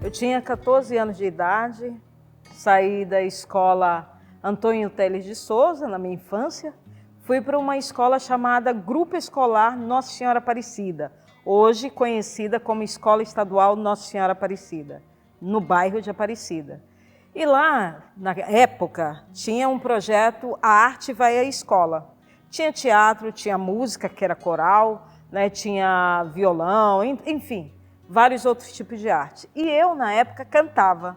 Eu tinha 14 anos de idade, saí da escola Antônio Teles de Souza, na minha infância, fui para uma escola chamada Grupo Escolar Nossa Senhora Aparecida, hoje conhecida como Escola Estadual Nossa Senhora Aparecida, no bairro de Aparecida. E lá, na época, tinha um projeto A Arte Vai à Escola. Tinha teatro, tinha música, que era coral, né, tinha violão, enfim, vários outros tipos de arte. E eu, na época, cantava.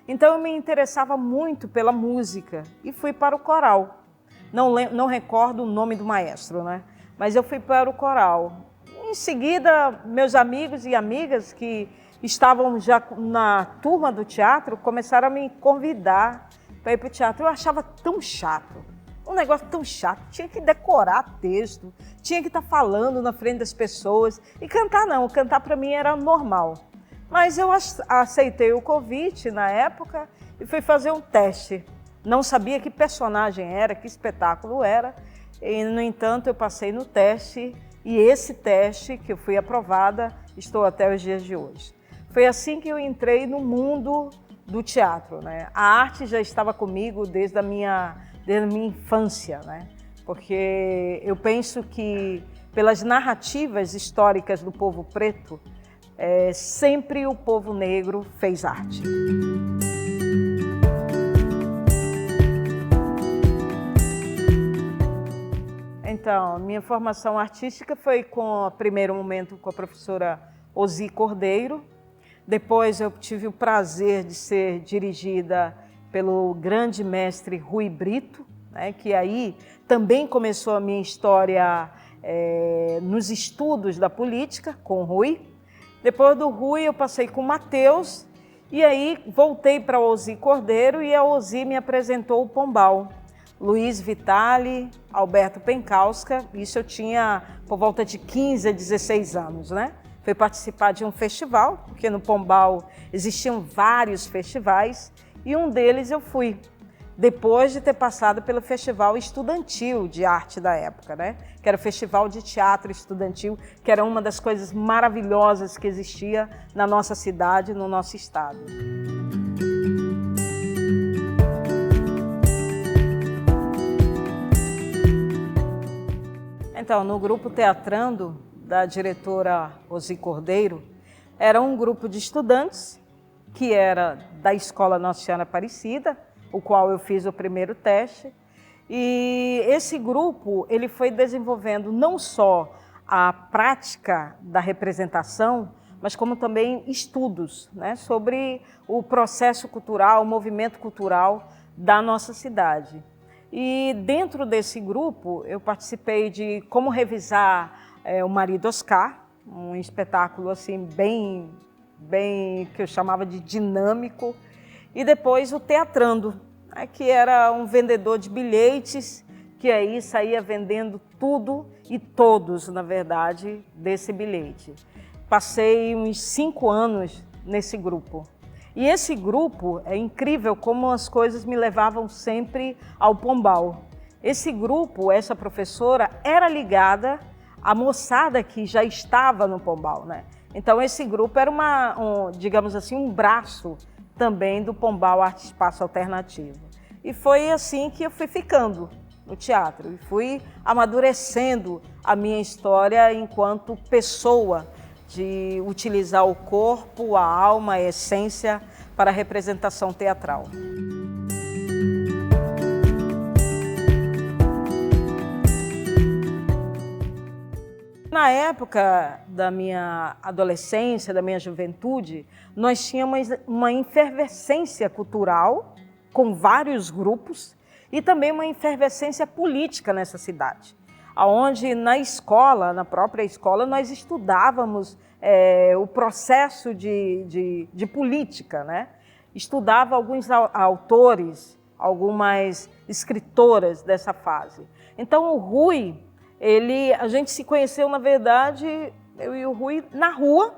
Então, eu me interessava muito pela música e fui para o coral. Não recordo o nome do maestro, né? Mas eu fui para o coral. Em seguida, meus amigos e amigas que estavam já na turma do teatro começaram a me convidar para ir para o teatro. Eu achava tão chato. Um negócio tão chato, tinha que decorar texto, tinha que estar falando na frente das pessoas. E cantar não, cantar para mim era normal. Mas eu aceitei o convite na época e fui fazer um teste. Não sabia que personagem era, que espetáculo era. E, no entanto, eu passei no teste e esse teste, que eu fui aprovada, estou até os dias de hoje. Foi assim que eu entrei no mundo do teatro, né? A arte já estava comigo desde a minha infância, né? Porque eu penso que pelas narrativas históricas do povo preto, sempre o povo negro fez arte. Então, minha formação artística foi primeiro momento com a professora Ozi Cordeiro. Depois eu tive o prazer de ser dirigida pelo grande mestre Rui Brito, né, que aí também começou a minha história nos estudos da política, com o Rui. Depois do Rui eu passei com o Matheus e aí voltei para a Ozi Cordeiro e a Ozi me apresentou o Pombal. Luiz Vitali, Alberto Pencausca, isso eu tinha por volta de 15 a 16 anos, né? Fui participar de um festival, porque no Pombal existiam vários festivais, e um deles eu fui, depois de ter passado pelo Festival Estudantil de Arte da época, né? Que era o Festival de Teatro Estudantil, que era uma das coisas maravilhosas que existia na nossa cidade, no nosso estado. Então, no grupo Teatrando, da diretora Ozi Cordeiro, era um grupo de estudantes que era da Escola Nossa Senhora Aparecida, o qual eu fiz o primeiro teste. E esse grupo ele foi desenvolvendo não só a prática da representação, mas como também estudos, né, sobre o processo cultural, o movimento cultural da nossa cidade. E dentro desse grupo eu participei de como revisar o Marido Oscar, um espetáculo assim bem que eu chamava de dinâmico, e depois o Teatrando, né, que era um vendedor de bilhetes que aí saía vendendo tudo e todos, na verdade, desse bilhete. Passei uns 5 anos nesse grupo. E esse grupo, é incrível como as coisas me levavam sempre ao Pombal. Esse grupo, essa professora, era ligada à moçada que já estava no Pombal, né? Então esse grupo era digamos assim, um braço também do Pombal Arte Espaço Alternativo. E foi assim que eu fui ficando no teatro e fui amadurecendo a minha história enquanto pessoa, de utilizar o corpo, a alma, a essência para a representação teatral. na época da minha adolescência, da minha juventude, nós tínhamos uma efervescência cultural com vários grupos e também uma efervescência política nessa cidade, onde na escola, na própria escola, nós estudávamos o processo de política, né? Estudava alguns autores, algumas escritoras dessa fase. Então o Rui, a gente se conheceu, na verdade, eu e o Rui, na rua,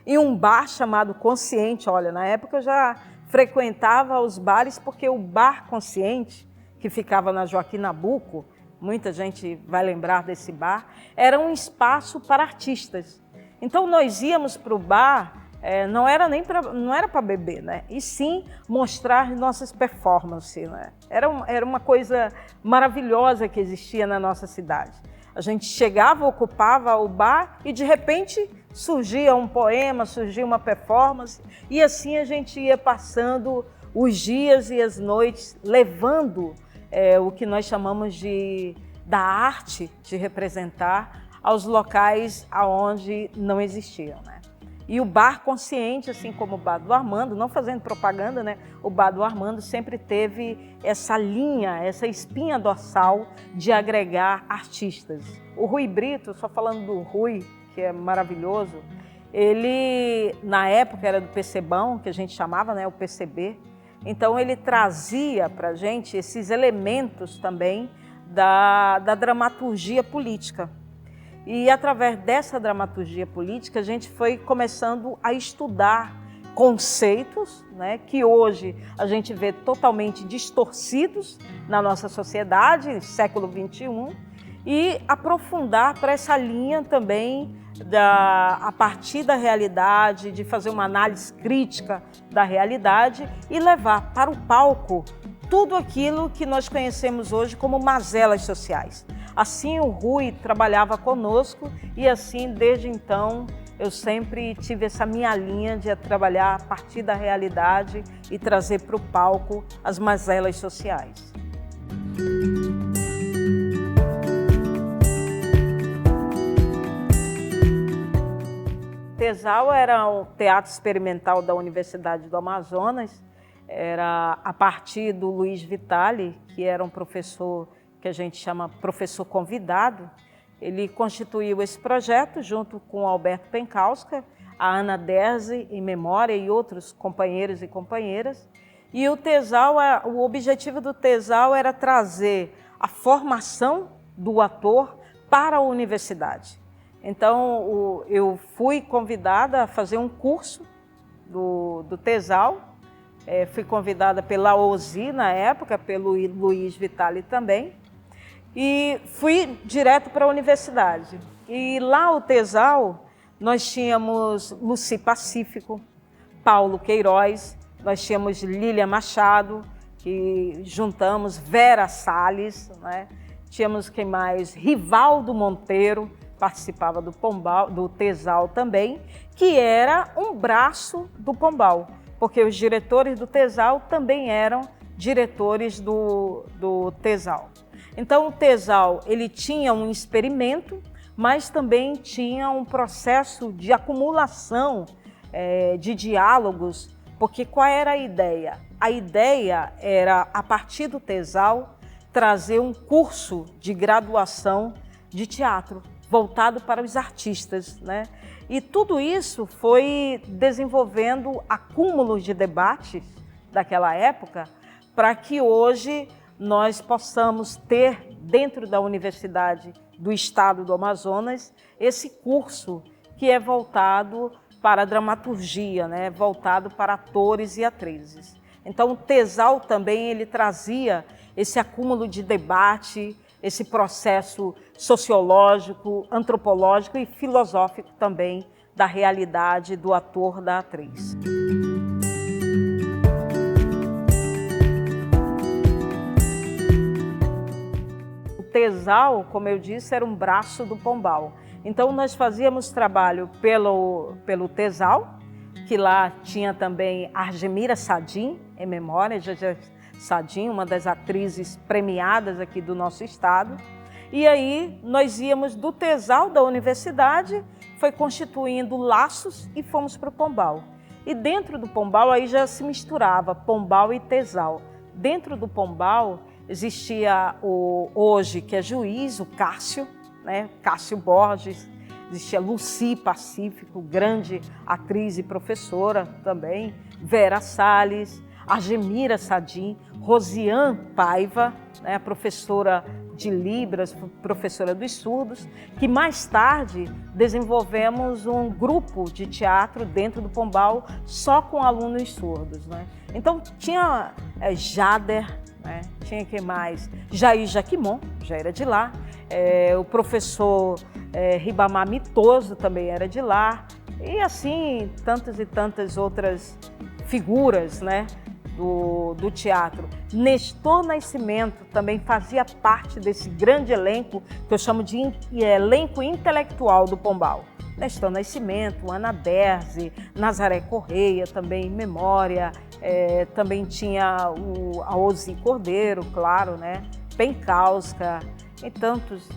em um bar chamado Consciente. Olha, na época eu já frequentava os bares, porque o Bar Consciente, que ficava na Joaquim Nabuco, muita gente vai lembrar desse bar, era um espaço para artistas. Então nós íamos para o bar, não era para beber, né? E sim mostrar nossas performances, né? Era uma coisa maravilhosa que existia na nossa cidade. A gente chegava, ocupava o bar e de repente surgia um poema, surgia uma performance, e assim a gente ia passando os dias e as noites levando o que nós chamamos da arte de representar aos locais aonde não existiam, né? E o Bar Consciente, assim como o Bar do Armando, não fazendo propaganda, né? O Bar do Armando sempre teve essa linha, essa espinha dorsal de agregar artistas. O Rui Brito, só falando do Rui, que é maravilhoso, ele, na época, era do PCBão, que a gente chamava, né? O PCB. Então, ele trazia para a gente esses elementos também da dramaturgia política. E através dessa dramaturgia política, a gente foi começando a estudar conceitos, né, que hoje a gente vê totalmente distorcidos na nossa sociedade, século XXI, e aprofundar para essa linha também a partir da realidade, de fazer uma análise crítica da realidade e levar para o palco tudo aquilo que nós conhecemos hoje como mazelas sociais. Assim o Rui trabalhava conosco e assim, desde então, eu sempre tive essa minha linha de trabalhar a partir da realidade e trazer para o palco as mazelas sociais. TESAL era um teatro experimental da Universidade do Amazonas, era a partir do Luiz Vitali, que era um professor que a gente chama professor convidado. Ele constituiu esse projeto junto com o Alberto Pencalska, a Ana Derzi em memória e outros companheiros e companheiras. E o TESAL, o objetivo do TESAL era trazer a formação do ator para a universidade. Então, eu fui convidada a fazer um curso do TESAL, fui convidada pela OSI na época, pelo Luiz Vitali também, e fui direto para a universidade. E lá o TESAL, nós tínhamos Luci Pacífico, Paulo Queiroz, nós tínhamos Lília Machado, que juntamos Vera Salles, né? Tínhamos quem mais? Rivaldo Monteiro, participava do TESAL também, que era um braço do Pombal, porque os diretores do TESAL também eram diretores do TESAL. Então o TESAL, ele tinha um experimento, mas também tinha um processo de acumulação de diálogos, porque qual era a ideia? A ideia era, a partir do TESAL, trazer um curso de graduação de teatro, voltado para os artistas, né? E tudo isso foi desenvolvendo acúmulos de debates daquela época para que hoje nós possamos ter dentro da Universidade do Estado do Amazonas esse curso que é voltado para a dramaturgia, né? Voltado para atores e atrizes. Então o TESAL também ele trazia esse acúmulo de debate, esse processo sociológico, antropológico e filosófico também da realidade do ator, da atriz. O TESAL, como eu disse, era um braço do Pombal. Então nós fazíamos trabalho pelo TESAL, que lá tinha também Argemira Sadim, em memória, Sadim, uma das atrizes premiadas aqui do nosso estado. E aí nós íamos do Tesal da universidade, foi constituindo laços e fomos para o Pombal. E dentro do Pombal aí já se misturava Pombal e Tesal. Dentro do Pombal existia o hoje que é juiz, o Cássio, né? Cássio Borges, existia Lucy Pacífico, grande atriz e professora também, Vera Salles, Argemira Sadim, Rosiane Paiva, né? Professora de Libras, professora dos surdos, que mais tarde desenvolvemos um grupo de teatro dentro do Pombal só com alunos surdos, né? Então tinha Jader, né? Tinha quem mais? Jair Jaquimon, já era de lá, o professor Ribamar Mitoso também era de lá, e assim tantas e tantas outras figuras, né? Do teatro. Nestor Nascimento também fazia parte desse grande elenco que eu chamo de elenco intelectual do Pombal. Nestor Nascimento, Ana Berze, Nazaré Correia, também em memória, também tinha a Ozi Cordeiro, claro, né? Pencausca e tantos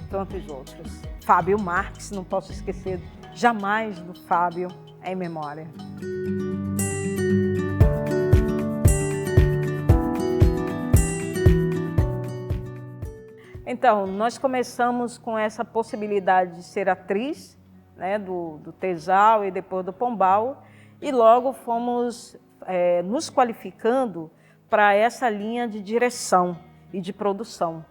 outros. Fábio Marques, não posso esquecer jamais do Fábio em memória. Então, nós começamos com essa possibilidade de ser atriz, né, do Tesal e depois do Pombal, e logo fomos nos qualificando para essa linha de direção e de produção.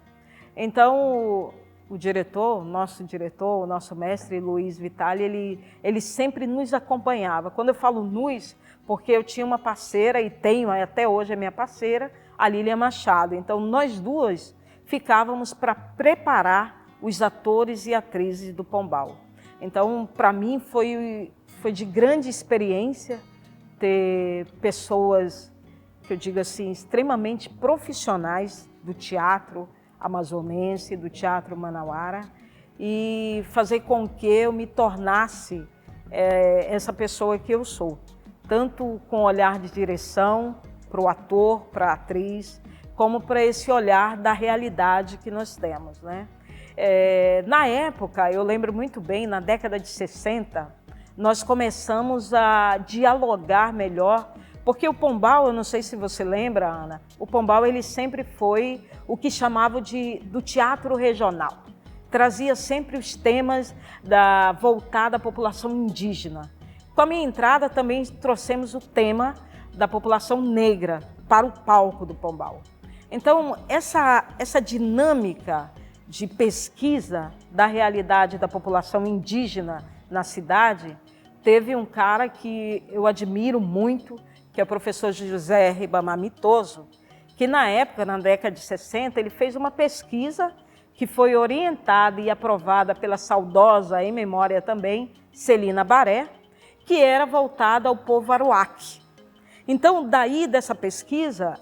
Então, o nosso mestre Luiz Vitali, ele sempre nos acompanhava. Quando eu falo nos, porque eu tinha uma parceira, e tenho até hoje a minha parceira, a Lília Machado. Então, nós duas ficávamos para preparar os atores e atrizes do Pombal. Então, para mim, foi de grande experiência ter pessoas, que eu digo assim, extremamente profissionais do teatro amazonense, do teatro manauara, e fazer com que eu me tornasse essa pessoa que eu sou. Tanto com olhar de direção para o ator, para a atriz, como para esse olhar da realidade que nós temos, né? Na época, eu lembro muito bem, na década de 60, nós começamos a dialogar melhor, porque o Pombal, eu não sei se você lembra, Ana, o Pombal ele sempre foi o que chamavam do teatro regional. Trazia sempre os temas voltados à população indígena. Com a minha entrada também trouxemos o tema da população negra para o palco do Pombal. Então, essa dinâmica de pesquisa da realidade da população indígena na cidade, teve um cara que eu admiro muito, que é o professor José Ribamar Mitoso, que na época, na década de 60, ele fez uma pesquisa que foi orientada e aprovada pela saudosa, em memória também, Celina Baré, que era voltada ao povo aruaque. Então, daí dessa pesquisa,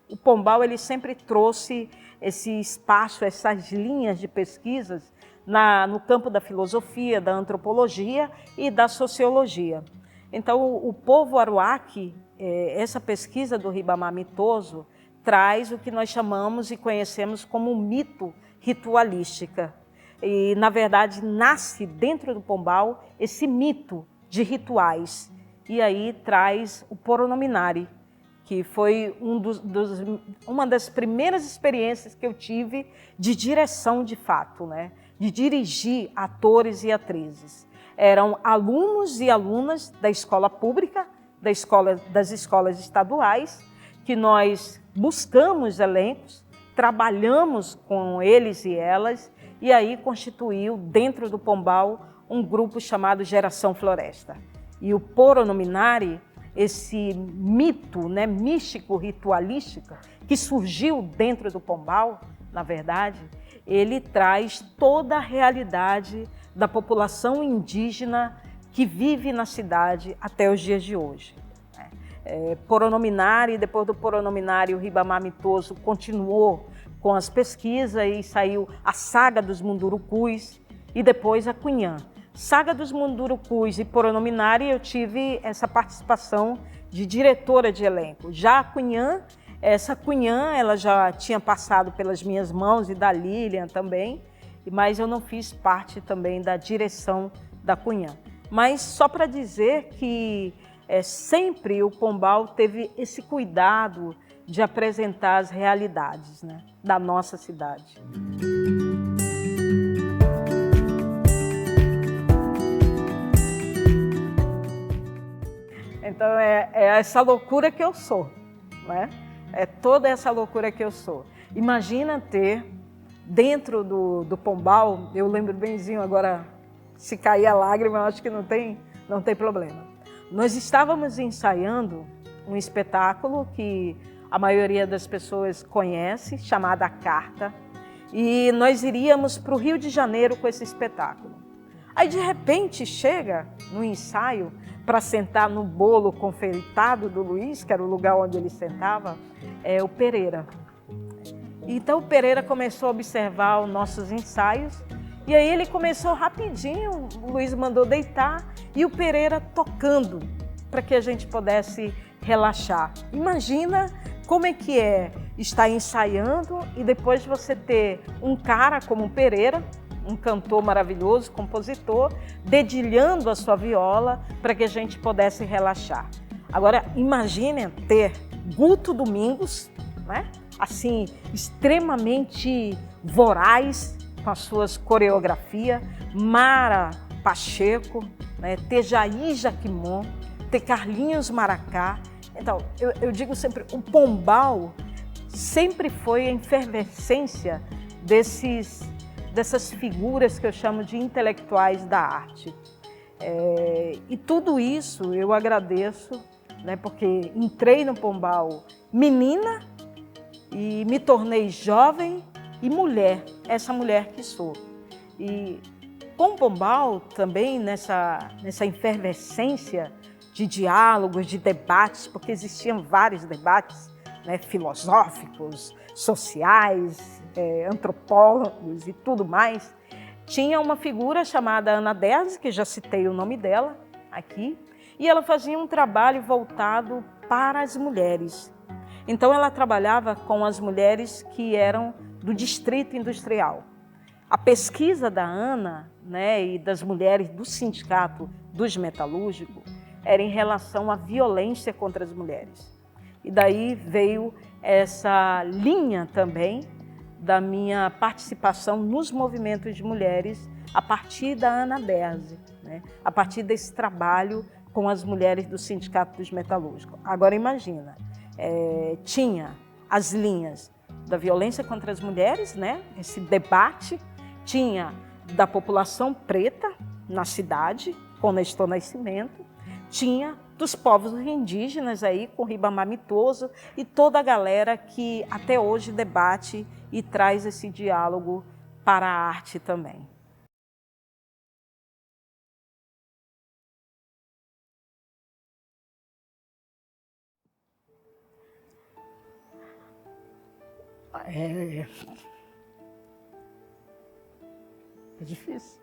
o Pombal ele sempre trouxe esse espaço, essas linhas de pesquisas no campo da filosofia, da antropologia e da sociologia. Então, o povo aruaque, essa pesquisa do Ribamar Mitoso, traz o que nós chamamos e conhecemos como mito ritualística. E, na verdade, nasce dentro do Pombal esse mito de rituais. E aí traz o Poronominari, que foi uma das primeiras experiências que eu tive de direção de fato, né? De dirigir atores e atrizes. Eram alunos e alunas da escola pública, das escolas estaduais, que nós buscamos elencos, trabalhamos com eles e elas, e aí constituiu dentro do Pombal um grupo chamado Geração Floresta. E o Poronominari, esse mito, né, místico, ritualístico, que surgiu dentro do Pombal, na verdade, ele traz toda a realidade da população indígena que vive na cidade até os dias de hoje. Poronominari, depois do Poronominari, o Ribamar Mitoso continuou com as pesquisas e saiu a Saga dos Mundurucus e depois a Cunhã. Saga dos Mundurucus e Poronominari, eu tive essa participação de diretora de elenco. Já a Cunhã, Essa Cunhã, ela já tinha passado pelas minhas mãos e da Lilian também, mas eu não fiz parte também da direção da Cunhã. Mas só para dizer que sempre o Pombal teve esse cuidado de apresentar as realidades, né, da nossa cidade. Então é essa loucura que eu sou, né? É toda essa loucura que eu sou. Imagina ter dentro do Pombal, eu lembro benzinho agora, se cair a lágrima, eu acho que não tem problema. Nós estávamos ensaiando um espetáculo que a maioria das pessoas conhece, chamada Carta, e nós iríamos para o Rio de Janeiro com esse espetáculo. Aí, de repente, chega no ensaio, para sentar no bolo confeitado do Luiz, que era o lugar onde ele sentava, o Pereira. Então, o Pereira começou a observar os nossos ensaios, e aí ele começou rapidinho, o Luiz mandou deitar, e o Pereira tocando, para que a gente pudesse relaxar. Imagina como é que é estar ensaiando e depois você ter um cara como o Pereira, um cantor maravilhoso, compositor, dedilhando a sua viola para que a gente pudesse relaxar. Agora, imaginem ter Guto Domingos, né? Assim, extremamente voraz com as suas coreografias, Mara Pacheco, né? Ter Jair Jaquimon, ter Carlinhos Maracá. Então, eu digo sempre, o Pombal sempre foi a efervescência dessas figuras que eu chamo de intelectuais da arte. E tudo isso eu agradeço, né, porque entrei no Pombal menina e me tornei jovem e mulher, essa mulher que sou. E com o Pombal também, nessa efervescência de diálogos, de debates, porque existiam vários debates, né, filosóficos, sociais, antropólogos e tudo mais, tinha uma figura chamada Ana Derzi, que já citei o nome dela aqui, e ela fazia um trabalho voltado para as mulheres. Então ela trabalhava com as mulheres que eram do distrito industrial. A pesquisa da Ana, né, e das mulheres do sindicato dos metalúrgicos era em relação à violência contra as mulheres. E daí veio essa linha também da minha participação nos movimentos de mulheres a partir da Ana Derzi, né? A partir desse trabalho com as mulheres do Sindicato dos Metalúrgicos. Agora imagina, tinha as linhas da violência contra as mulheres, né? Esse debate, tinha da população preta na cidade, com Nestor Nascimento, tinha dos povos indígenas aí, com Ribamar Mitoso e toda a galera que até hoje debate e traz esse diálogo para a arte também. É difícil.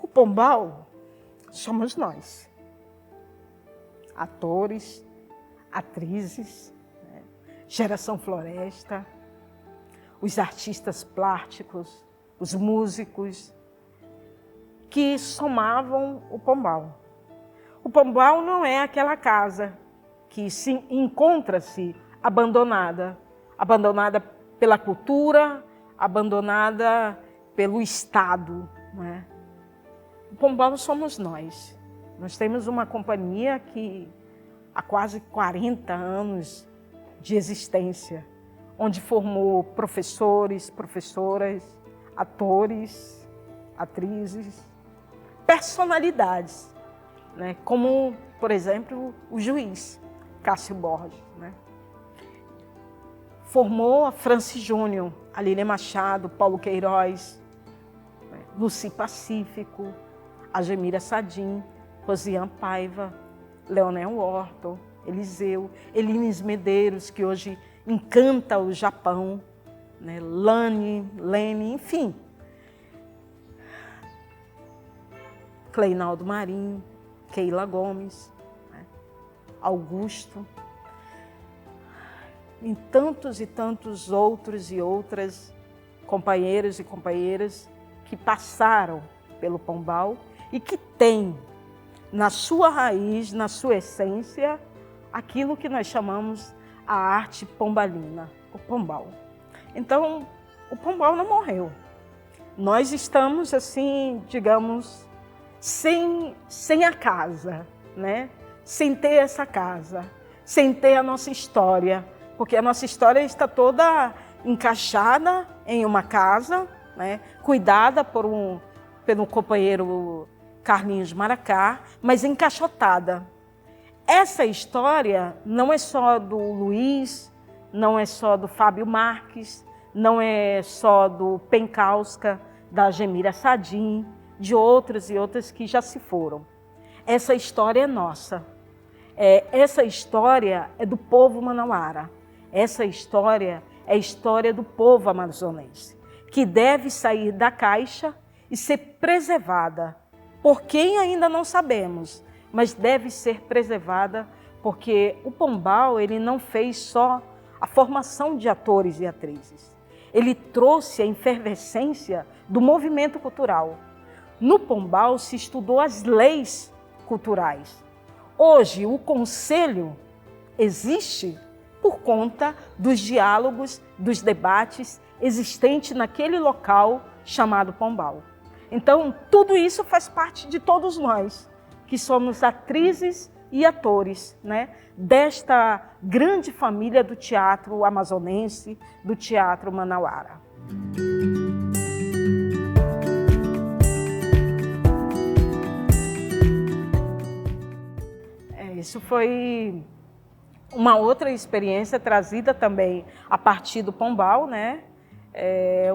O Pombal somos nós, atores, atrizes, né? Geração Floresta, os artistas plásticos, os músicos, que somavam o Pombal. O Pombal não é aquela casa que se encontra-se abandonada, abandonada pela cultura, abandonada pelo Estado, né? O Pombal somos nós. Nós temos uma companhia que há quase 40 anos de existência, onde formou professores, professoras, atores, atrizes, personalidades, né? Como, por exemplo, o juiz Cássio Borges, né? Formou a Franci Júnior, Aline Machado, Paulo Queiroz, né? Luci Pacífico, Agemira Sadim, Rosiane Paiva, Leonel Horton, Eliseu, Elines Medeiros, que hoje encanta o Japão, né? Lene, enfim. Cleinaldo Marinho, Keila Gomes, né? Augusto, em tantos e tantos outros e outras companheiros e companheiras que passaram pelo Pombal e que têm na sua raiz, na sua essência, aquilo que nós chamamos a arte pombalina, o Pombal. Então, o Pombal não morreu. Nós estamos, assim, digamos, sem a casa, né? Sem ter essa casa, sem ter a nossa história, porque a nossa história está toda encaixada em uma casa, né? Cuidada pelo companheiro Carlinhos Maracá, mas encaixotada. Essa história não é só do Luiz, não é só do Fábio Marques, não é só do Penkauskas, da Gemira Sadim, de outras e outras que já se foram. Essa história é nossa. Essa história é do povo manauara. Essa história é a história do povo amazonense, que deve sair da caixa e ser preservada por quem ainda não sabemos, mas deve ser preservada porque o Pombal ele não fez só a formação de atores e atrizes. Ele trouxe a efervescência do movimento cultural. No Pombal se estudou as leis culturais. Hoje o conselho existe por conta dos diálogos, dos debates existentes naquele local chamado Pombal. Então, tudo isso faz parte de todos nós, que somos atrizes e atores, né, desta grande família do teatro amazonense, do teatro manauara. Isso foi uma outra experiência trazida também a partir do Pombal, né?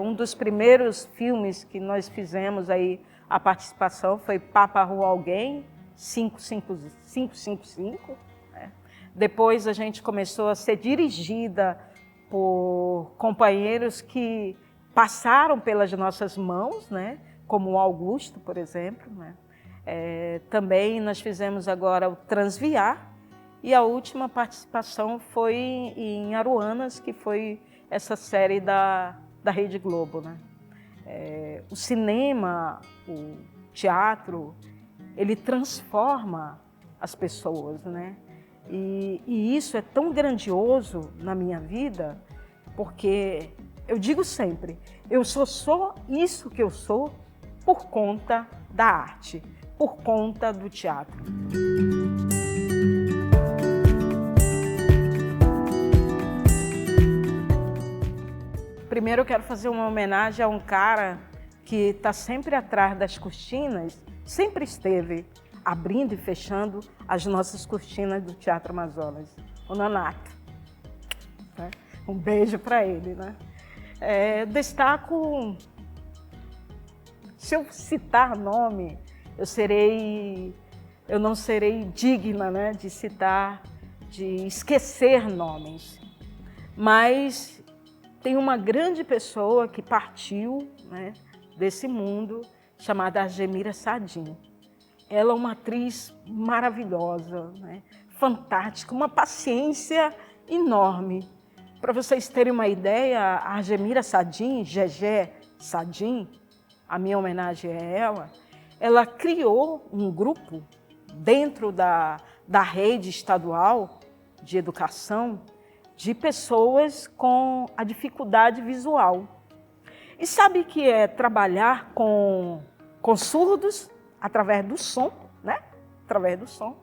Um dos primeiros filmes que nós fizemos aí, a participação foi Papa Rua Alguém, 555. Né? Depois a gente começou a ser dirigida por companheiros que passaram pelas nossas mãos, né? Como o Augusto, por exemplo. Né? Também nós fizemos agora o Transviar, e a última participação foi em Aruanas, que foi essa série da Rede Globo. Né? O cinema, o teatro, ele transforma as pessoas, né? E isso é tão grandioso na minha vida, porque eu digo sempre, eu sou isso que eu sou por conta da arte, por conta do teatro. Primeiro eu quero fazer uma homenagem a um cara que está sempre atrás das cortinas, sempre esteve abrindo e fechando as nossas cortinas do Teatro Amazonas, o Nonato. Né? Um beijo para ele. Né? Destaco, se eu citar nome, eu não serei digna, né, de citar, de esquecer nomes, mas tem uma grande pessoa que partiu, né, desse mundo, chamada Gemira Sadim. Ela é uma atriz maravilhosa, né, fantástica, uma paciência enorme. Para vocês terem uma ideia, a Gemira Sadim, Gegé Sadim, a minha homenagem é ela criou um grupo dentro da rede estadual de educação de pessoas com a dificuldade visual. E sabe que é trabalhar com surdos através do som, né? Através do som,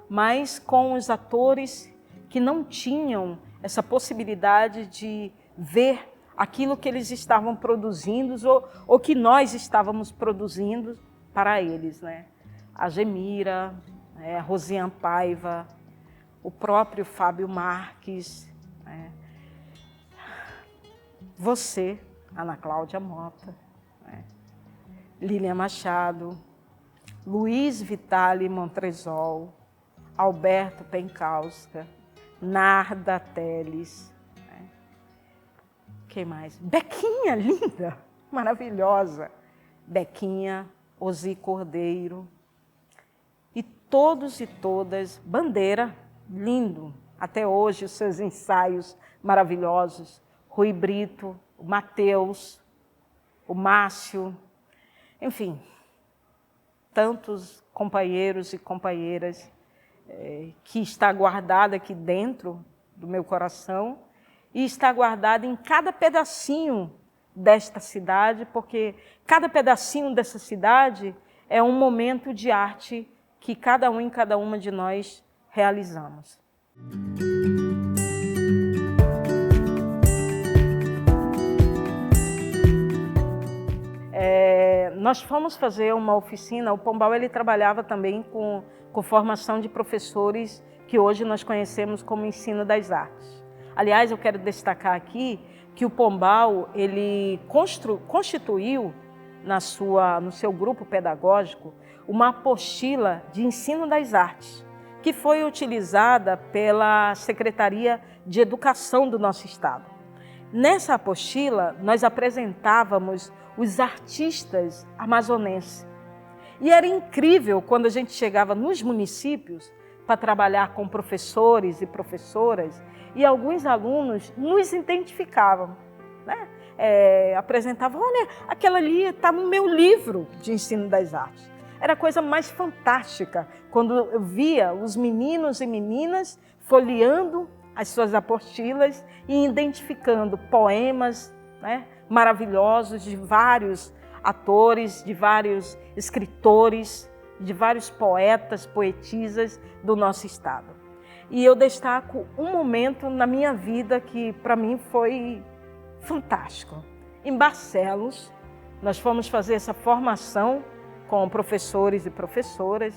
mas com os atores que não tinham essa possibilidade de ver aquilo que eles estavam produzindo ou que nós estávamos produzindo para eles, né? A Gemira, a Rosiane Paiva, o próprio Fábio Marques, né? Você, Ana Cláudia Mota, né? Lilian Machado, Luiz Vitale Montresol, Alberto Penkauskas, Narda Teles, né? Quem mais? Bequinha, linda, maravilhosa. Bequinha, Ozi Cordeiro e todos e todas, Bandeira, lindo, até hoje, os seus ensaios maravilhosos. Rui Brito, o Matheus, o Márcio, enfim, tantos companheiros e companheiras que está guardada aqui dentro do meu coração e está guardada em cada pedacinho desta cidade, porque cada pedacinho dessa cidade é um momento de arte que cada um e cada uma de nós realizamos. Nós fomos fazer uma oficina, o Pombal ele trabalhava também com formação de professores que hoje nós conhecemos como ensino das artes. Aliás, eu quero destacar aqui que o Pombal ele constituiu no seu grupo pedagógico uma apostila de ensino das artes, que foi utilizada pela Secretaria de Educação do nosso estado. Nessa apostila, nós apresentávamos os artistas amazonenses. E era incrível quando a gente chegava nos municípios para trabalhar com professores e professoras, e alguns alunos nos identificavam, né? Apresentavam, olha, aquela ali está no meu livro de ensino das artes. Era a coisa mais fantástica quando eu via os meninos e meninas folheando as suas apostilas e identificando poemas, né, maravilhosos de vários atores, de vários escritores, de vários poetas, poetisas do nosso estado. E eu destaco um momento na minha vida que para mim foi fantástico. Em Barcelos, nós fomos fazer essa formação com professores e professoras.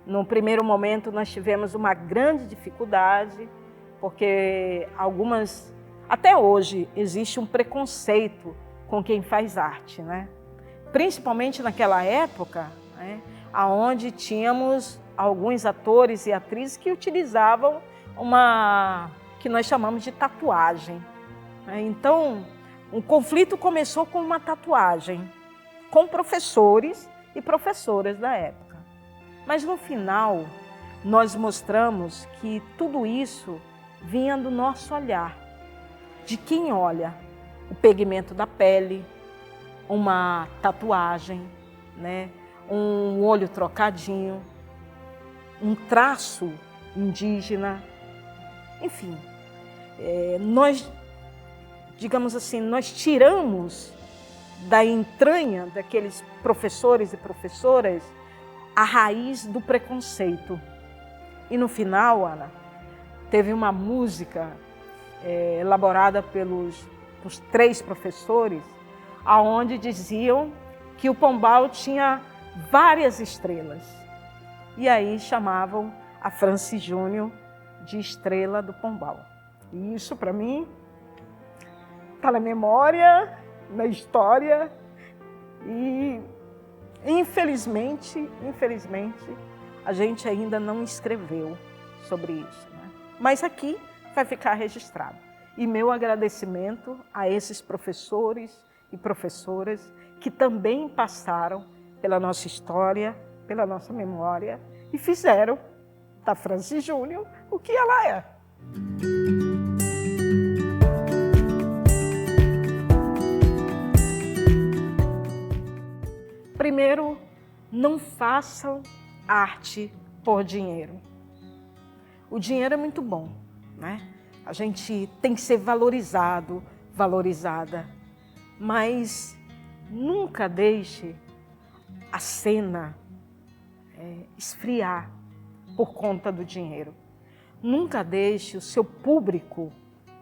No primeiro momento nós tivemos uma grande dificuldade, porque até hoje existe um preconceito com quem faz arte, né? Principalmente naquela época, né, onde tínhamos alguns atores e atrizes que utilizavam que nós chamamos de tatuagem. Então, um conflito começou com uma tatuagem, com professores e professoras da época. Mas no final, nós mostramos que tudo isso vinha do nosso olhar, de quem olha o pigmento da pele, uma tatuagem, né? Um olho trocadinho, um traço indígena, enfim. Nós, digamos assim, nós tiramos da entranha daqueles professores e professoras a raiz do preconceito. E no final, Ana, teve uma música elaborada pelos 3 professores, aonde diziam que o Pombal tinha várias estrelas. E aí chamavam a Franci Júnior de estrela do Pombal. E isso, para mim, está na memória, na história. E, infelizmente, a gente ainda não escreveu sobre isso, né? Mas aqui vai ficar registrado. E meu agradecimento a esses professores e professoras que também passaram pela nossa história, pela nossa memória e fizeram da Franci Júnior o que ela é. Primeiro, não façam arte por dinheiro. O dinheiro é muito bom, né? A gente tem que ser valorizado, valorizada, mas nunca deixe a cena esfriar por conta do dinheiro. Nunca deixe o seu público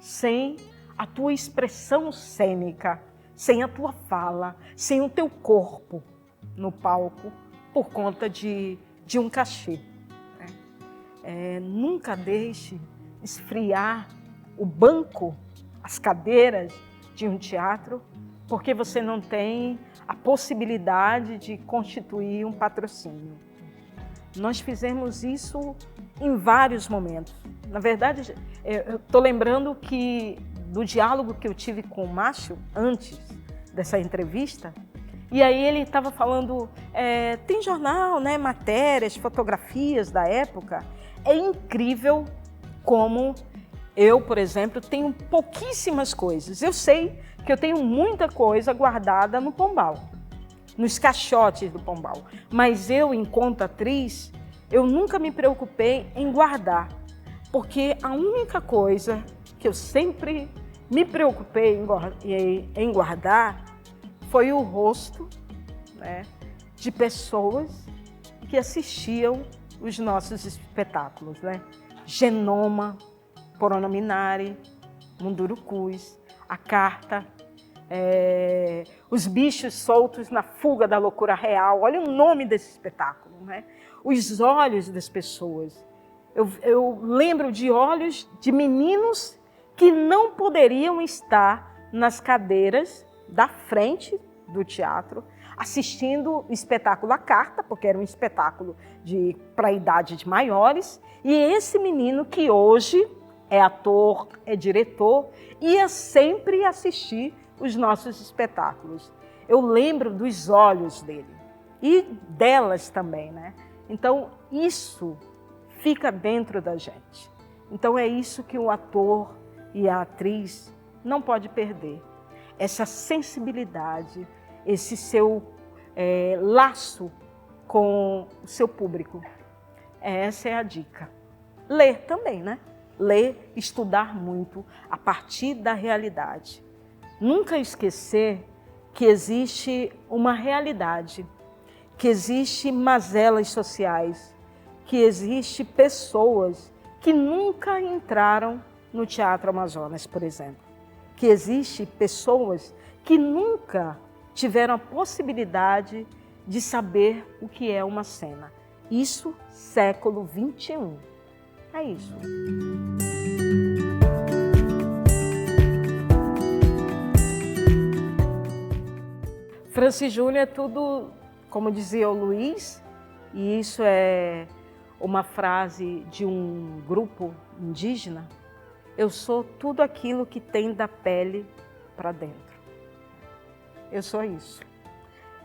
sem a tua expressão cênica, sem a tua fala, sem o teu corpo no palco por conta de um cachê. Nunca deixe esfriar o banco, as cadeiras de um teatro, porque você não tem a possibilidade de constituir um patrocínio. Nós fizemos isso em vários momentos. Na verdade, eu estou lembrando do diálogo que eu tive com o Márcio antes dessa entrevista, e aí ele estava falando, tem jornal, né, matérias, fotografias da época, é incrível como eu, por exemplo, tenho pouquíssimas coisas. Eu sei que eu tenho muita coisa guardada no Pombal, nos caixotes do Pombal. Mas eu, enquanto atriz, eu nunca me preocupei em guardar. Porque a única coisa que eu sempre me preocupei em guardar foi o rosto, né, de pessoas que assistiam os nossos espetáculos, né? Genoma, Poronominari, Mundurucus, A Carta, Os Bichos Soltos na Fuga da Loucura Real. Olha o nome desse espetáculo, né? Os olhos das pessoas. Eu lembro de olhos de meninos que não poderiam estar nas cadeiras da frente do teatro, assistindo o espetáculo A Carta, porque era um espetáculo para a idade de maiores, e esse menino que hoje é ator, é diretor, ia sempre assistir os nossos espetáculos. Eu lembro dos olhos dele e delas também, né? Então, isso fica dentro da gente. Então, é isso que o ator e a atriz não pode perder. Essa sensibilidade, esse seu laço com o seu público. Essa é a dica. Ler também, né? Ler, estudar muito a partir da realidade. Nunca esquecer que existe uma realidade, que existe mazelas sociais, que existe pessoas que nunca entraram no Teatro Amazonas, por exemplo. Que existe pessoas que nunca tiveram a possibilidade de saber o que é uma cena. Isso, século XXI. É isso. Francis Júnior é tudo, como dizia o Luiz, e isso é uma frase de um grupo indígena: eu sou tudo aquilo que tem da pele para dentro. Eu sou isso.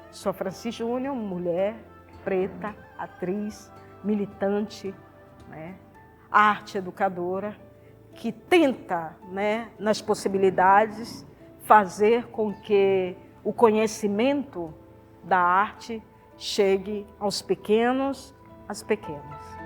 Sou Francis Júnior, mulher, preta, atriz, militante, né, arte educadora, que tenta, né, nas possibilidades, fazer com que o conhecimento da arte chegue aos pequenos, às pequenas.